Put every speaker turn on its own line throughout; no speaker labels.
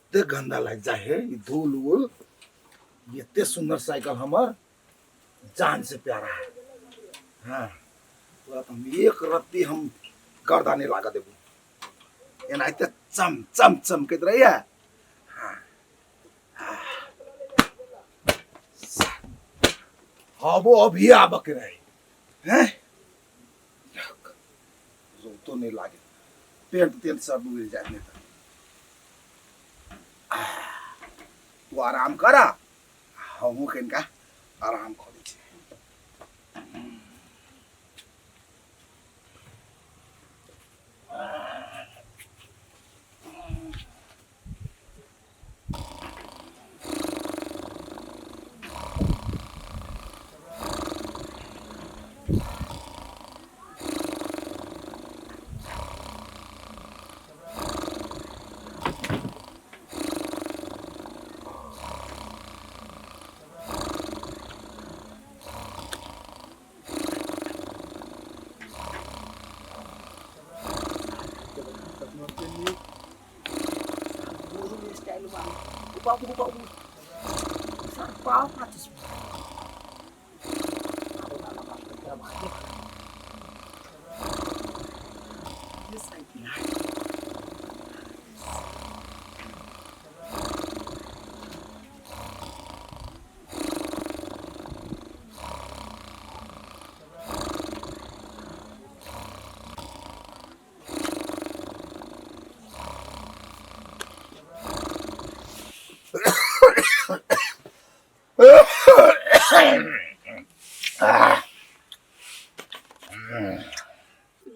एते गंदा लग जाए है ई धूल उल। एते सुंदर साइकिल हमर जान से प्यारा है। हाँ पूरा तो हम एक रत्ती हम गर्दाने लागा देबू एनाइते चम चम चमकैत रहिए। हाँ वो अभी आबक रहे हैं तो नहीं लागे पेंट तेल सब मिल जाए नहीं तू आराम करा हम का आराम कर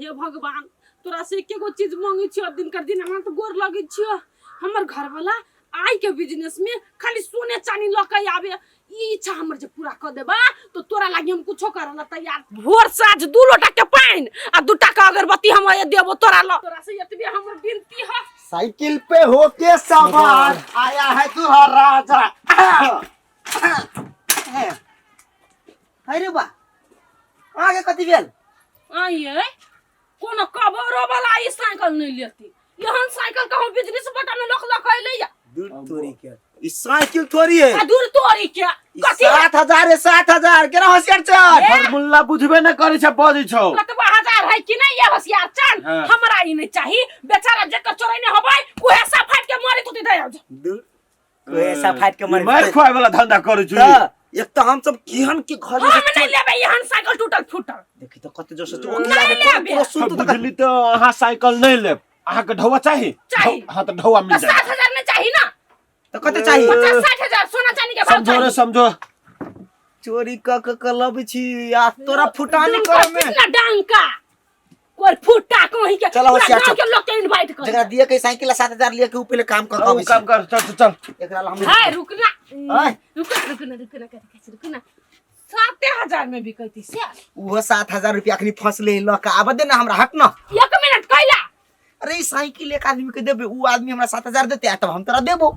हे भगवान तोरा से एकेगो चीज मांगे छियो दिन कर दिन हमरा तो गोर लगे छियो। हमर घर वाला आई के बिजनेस में खाली सोने चांदी लके आवे ई इच्छा हमर जे पूरा कर देबा तो तोरा लागि हम कुछो करला तैयार। भोर साँझ 2 लोटा के पानी आ 2 टाका अगरबत्ती हम देबो तोरा ल। तोरा से एतबे हमर विनती है।
साइकिल पे होके सवार आया है तू राजा। अरे बा आगे कति बेल
आइए कोनो कबरो वाला ई साइकिल नहीं लेती यहन साइकिल का हम बिजनेस बटाने लख लखैले या
दूर तोरी के ई साइकिल थोड़ी है
आ दूर तोरी के कथि
7000 है 7000 केना होशियार चल फॉर्मूला बुझबे न करे छ बजै छौ
कतबा हजार है कि नहीं ये होशियार चल हमरा ई नहीं चाहिए बेचारा जे के चोरैने होबै उहे सब फाट के मारे तुती दे
दूर कोई ऐसा फाट के
मार खोय वाला धंधा करै छु
एक तो हम सब किहन के घर
हम नहीं लेबे यहन साइकिल टूटल फूटल
देखि तो कते जोर से ओखला में पूरा सुन तो
बुझली तो अहाँ साइकिल नहीं लेब अहाँ के ढौवा चाहिए हां तो ढौवा मिल जाए
7000 नहीं चाहिए ना
तो कते चाहिए
50-60,000 सोना चांदी के भाव
समझो रे समझो
चोरी क लब छी आ तोरा फुटानी कर में
कितना डंका कोई फुटा कहीं के
चलो होशियार
के लोग के इनवाइट कर
जरा दिए के साइकिल 7000 लिए के ऊ पहले काम कर
काम कर चल चल
एकरा हम
हाय रुकना रुकना 7000 में बिकैती से
वो 7000 रुपया अखनी फसले ल का आब दे ना हमरा हट ना
1 मिनट कैला
अरे ई साइकिल एक आदमी के देबे ऊ आदमी हमरा 7000 देते तब हम तोरा देबो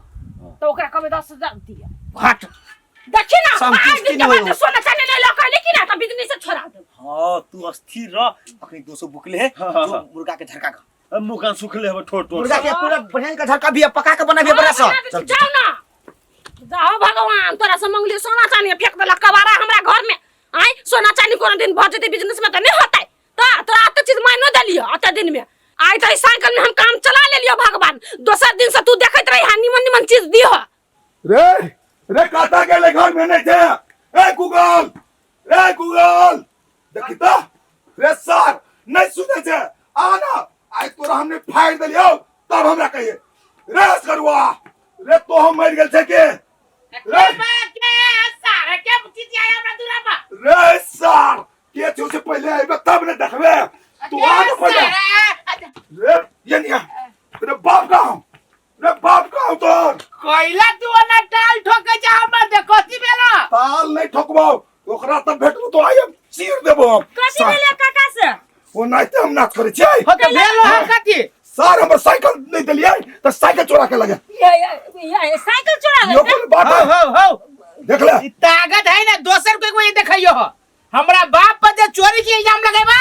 तो ओकरा कबे 10000 दिया
हट
देखि ना
संतुष्टि नहीं होई
सोना चांदी ले लो कहले कि ना त बिजनेस से छोड़ा दे।
हां तू अस्थिर रह अखनी 200 बुकले है जो मुर्गा के झरका का
मुका सुखले है ठोट ठोट
मुर्गा के पूरा बढ़िया का झरका भी पका के बनाबे बड़ा सा
चल जाओ ना जाओ भगवान तोरा से मंगली सोना चांदी फेंक देला कबारा हमरा घर में आई सोना चांदी कोनो दिन भर जते बिजनेस में त नहीं होतै त तोरा त चीज मायनो देलियो अत दिन में आई त साइकिल में हम काम चला ले लियो भगवान दोसर दिन से तू देखत रही निमन निमन चीज दियो
रे काता के ले घर में नहीं थे ए गूगल देखी तो रे सर नहीं सुने छे आना आई तोरा हमने फाड़ देलियो तब हमरा कहिए रे करुआ रे तो हम मर गेल छे के रे
सारे के चीज आया हमरा दूरा पर
रे सर के छू से पहले आइबे तब ने देखबे तू आगे पड़े रे ये नहीं रे बाप का तो
कोइला तू ना टाल ठोके जा हमर देखोती बेला
ताल नहीं ठोकबो ओकरा त भेटबो तो आइम चीर देबो
कथि ले काका से
वो नहीं ते हम नाच करे छै
हो त भेलो हम कथि
सर हमर साइकिल नहीं देलिए तो साइकिल चोरा के लगे
ये साइकिल चोरा
यो
गए
कोन बात
हो
देख ले
ताकत है ना दोसर कोई देखियो हमरा बाप पर जे चोरी के इल्जाम लगेबा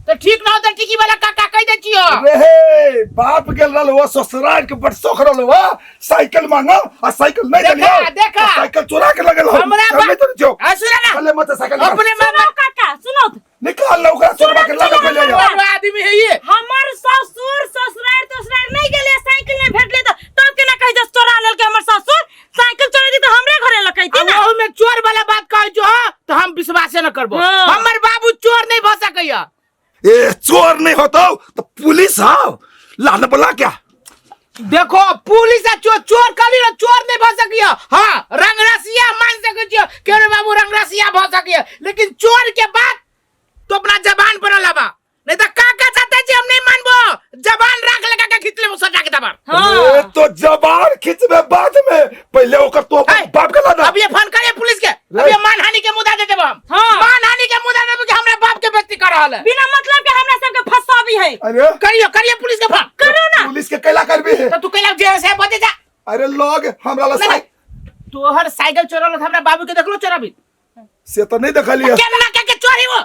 तो ठीक ना होता टिकी वाला काका कह दे छियो
रे बाप गेल रहल वो ससुराल के बड़ शौक रहल वो साइकिल मांगा और साइकिल नहीं
देखा,
दिलियो
देखा।
साइकिल चुरा के लगल हो
हमरा
चल तो जो
सुना ना
चले मत साइकिल
अपने
सुनो काका सुनो तो।
निकाल लो ओकरा चोरबा के लागे के ले जा
और आदमी है ये
हमर ससुर ससुराल नहीं गेले साइकिल नहीं भेटले तो केना कहि दस चोरा लेल के हमर ससुर साइकिल चोरी दी तो हमरे घरे लकैती ना
ओहू में चोर वाला बात कह जो तो हम विश्वास न करबो
हाँ।
हमर बाबू चोर नहीं भ सकैया
ए चोर नहीं होतो तो पुलिस आओ लाने बोला क्या
देखो पुलिस चोर कली ना चोर नहीं भ सकिया हां रंगरसिया मान सकै छियो केरे बाबू रंगरसिया भ सकिया लेकिन चोर के बात तो अपना जबान पर लाबा नहीं तो काका चाहते जी हम नहीं मानबो जबान राख ले काका खींच ले सटा के दबार
ए तो जबान खींचबे बाद में पहले ओकर तो बाप के लादा
अब ये फोन करिए पुलिस के अब ये मानहानि के मुद्दा दे देब हम
हाँ।
मानहानि के मुद्दा देब कि हमरा बाप के बेइज्जती कर रहल है
बिना मतलब के हमरा सब के फसाबी है
अरे
करिए पुलिस के फोन
करो ना
पुलिस के कैला करबी है
तो तू कहला जे से बजे जा
अरे लोग हमरा ला
नहीं, तोहर साइकिल चोरल हमरा बाबू के देखलो चोराबी
से तो नहीं देखलिए
केना के चोरी वो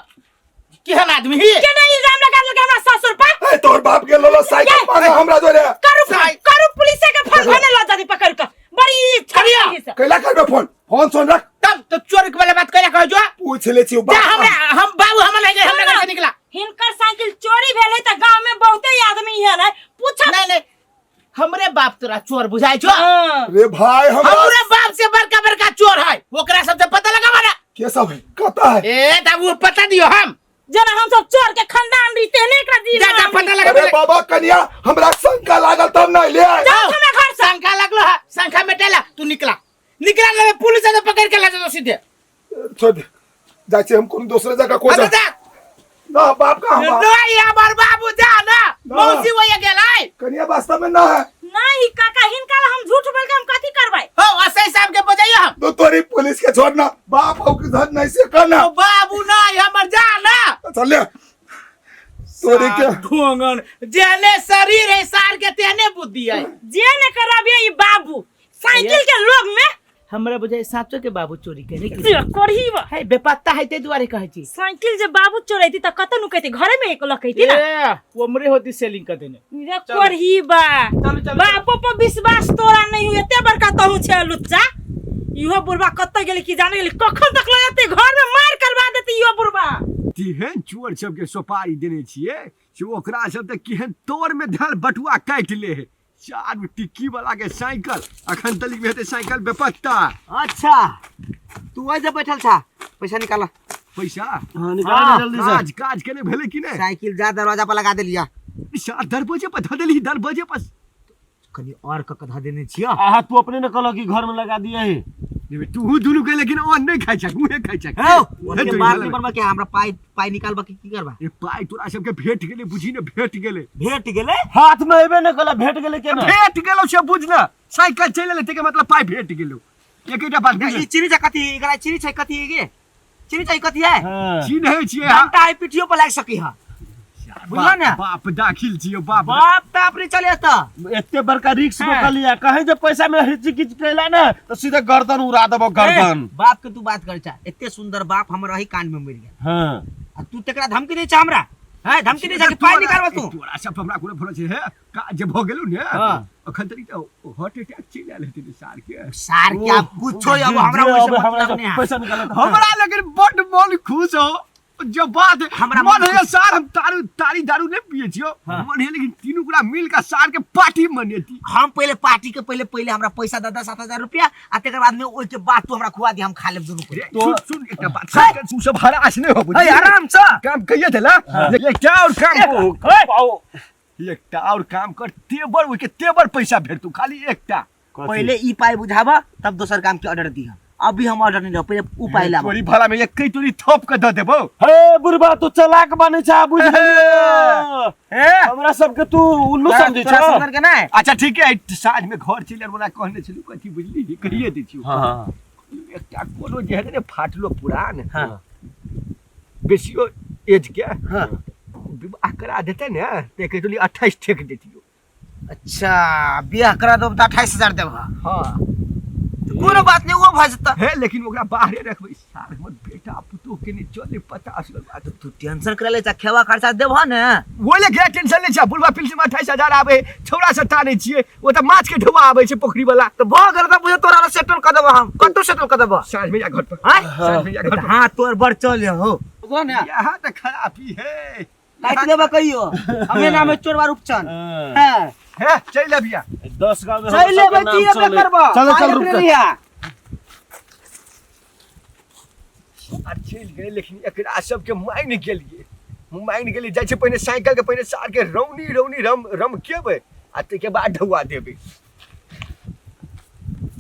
केहन आदमी है
के नहीं इल्जाम लगा के हमरा ससुर पर
ए तोर बाप के लोलो साइकिल मांगा हमरा जोरे
करू पुलिस के फोन भने ला दादी पकड़ के बड़ी
छड़िया।
छड़िया
कैला करबे फोन सुन रख
तब तो चोर के वाला बात कहला कह जो
पूछ ले छी
जा
बाप
हमरा हम बाबू हम नहीं गए हमरा घर से निकला
हिनकर साइकिल चोरी भेल है त गांव में बहुते आदमी है ना पूछा
नहीं हमरे बाप तोरा चोर बुझाई छो
रे भाई हमरा
हमरे बाप से बड़का बड़का चोर है ओकरा सब से पता लगावा ना
के सब है कहता है
ए तब वो पता दियो हम
जना हम सब चोर के खानदान रीते ने एकरा दी
जा पता लगा
अरे बाबा कन्या हमरा शंका लागल तब नहीं ले आए
जाओ हमें घर शंका लगलो है शंका मिटेला तू निकला ले पुलिस से पकड़ के ला दो सीधे
छोड़ दे जाचे हम कौन दूसरे जगह को जा
जा
ना बाप का हम
नहीं हमार बाबू जा ना मौसी वही गेलाई
कन्या वास्तव में ना है
नहीं काका हिनका हम झूठ बोल के हम कथी करबै
हो असै साहब के बजाइए हम
तो तोरी पुलिस के छोड़ना बाप हो के धन नहीं से करना
ओ बाबू नहीं हमर जा ना
चल ले तोरी के
ढोंगन जेने शरीर है सार के तेने बुद्धि है
जे ने कराबिए ई बाबू साइकिल के लोग में
हमरा बुझाई साचो के बाबू चोरी करे
से करही बा
है बेपत्ता है ते दुआरे कहै छी
साइकिल जे बाबू चोरैती त कत नु कहती घरे में एक लकैती ना
ए वो हमरे होती सेलिंग कर देने
रे करही बा
चलो
बापो पर विश्वास तोरा नहीं हुए एते बड़का तहु छे लुच्चा इहो बुढ़वा कत गेली की जाने गेली कखन तक लगते घर में मार करवा देती इहो बुढ़वा
केहन चोर सबके सुपारी देने छिए से ओकरा सब त केहन तोर में धल बटुआ काट ले है चार टिक्की वाला के साइकिल अखन तलिक में साइकिल बेपत्ता
अच्छा तू वही जब बैठल था पैसा निकाला
पैसा
हाँ निकाला जल्दी से
काज काज केने भेले कि नहीं
साइकिल जा दरवाजा पर लगा देलिया
सात दरवाजे पर धऽ देली दरवाजे पर
कनी और का कधा देने छिया
आहा तू अपने न कहलो कि घर में लगा दिए है
तू दुनु के लेकिन ओ नहीं खाइ छक मुहे खाइ छक
ओके बात नहीं करबा के हमरा पाई निकालबा की करबा
ए पाई तोरा सबके भेट गेले बुझी ने भेट गेले
भेट गेले
हाथ में एबे न कहला भेट गेले केना
भेट गेलो से बुझ ना साइकिल चले लेते के मतलब पाई भेट गेलो एकटा बात बुझ
ई चिनी कथी एकरा चिनी छै कथी है गे चिनी छै कथी है
हां
चीन है छिए
घंटा आई पिठियो पर लाग सकी है बुझला ना
बाप दाखिल छिए बाप
बाप त अपने चले त
एते बड़का रिस्क में कर लिया कहे जब पैसा में हिचकिच कैला ना तो सीधे गर्दन उड़ा देबो गर्दन
बाप के तू बात कर चा एते सुंदर बाप हमरा ही कान में मर गया
हां
आ तू तेकरा धमकी दे छ हमरा है धमकी दे छ कि पाई निकालबा तू
तोरा सब हमरा कोने भरोसे है का जब हो गेलु ने
हां
अखन तरी तो हार्ट अटैक चल आले हेते सार के
सार क्या पूछो अब हमरा वैसे मतलब नहीं है
पैसा निकाल
हमरा लेकिन बड मन खुश हो जब बात
हमरा
मन
मन
है सार हम तारी दारू नहीं पिए छियो मन है लेकिन तीनों गुड़ा मिल का सार के पार्टी मनेती
हम पहले पार्टी के पहले हमरा पैसा दे 7,000 रुपया आ तेकर बाद में ओइ के बाद तू हमरा खुआ दे हम खा लेब दोनों को
तो सुन एकटा बात साइकिल तू सब हरास नहीं हो बुझी
आराम से
काम कहिए देला एकटा और काम एकटा और काम कर तेबर ओइ के तेबर पैसा भेट तू खाली एकटा
पहले ई पाई बुझाबा तब दोसर काम के ऑर्डर दिहा अभी हम ऑर्डर नहीं दो पहले ऊ पाई लाबा
तोरी भला में एक कई तोरी थप के द देबो
हे बुढ़बा तू चालाक बने छा बुझ हमरा सब के तू उल्लू समझे
तोरा
छा
सुंदर के ना
अच्छा ठीक है साँझ में घर चले वाला कहने छलू कथी बुझली कहिए दै छियो
हां
एकटा कोनो जे है ने फाटलो पुरान
हां
बेसियो एज के
हां
विवाह करा देते ने ते कह तोली 28 ठेक देतियो
अच्छा बियाह करा दो त 28000 देबा
हां
कोनो बात नहीं वो भजता
है लेकिन ओकरा बाहरे रखबै सार मत भेट बेटा पुतो के नहीं चले पता असल बात
तू टेंशन करे ले खेवा खर्चा देबह ने
बोले के टेंशन नहीं छा बुलवा पिलसी में 28000 आवे छौड़ा से ताने छिए वो त माछ के ढुआ आवे छे पोखरी वाला
तो भ गेल त बुझे तोरा सेटल कर देबह हम कतो सेटल कर देबह
साँझ में या घर पर
हां
साँझ में या घर पर
हां तोर बड़ चल हो
वो ना
यहाँ तो खराबी है
काट देबह कहियो हमें नाम चोरवा रूपचंद हां
है चल भैया
10 गांव में
चल ले बची ये करबह
चलो चल रुक जा।
चल गए लेकिन एकरा सबके माइन गेलिए माइन गेलिए जाय छै पहिने साइकिल के पहिने सार के रौनी रौनी रम रम केबे आ ते के बाद ढुआ देबे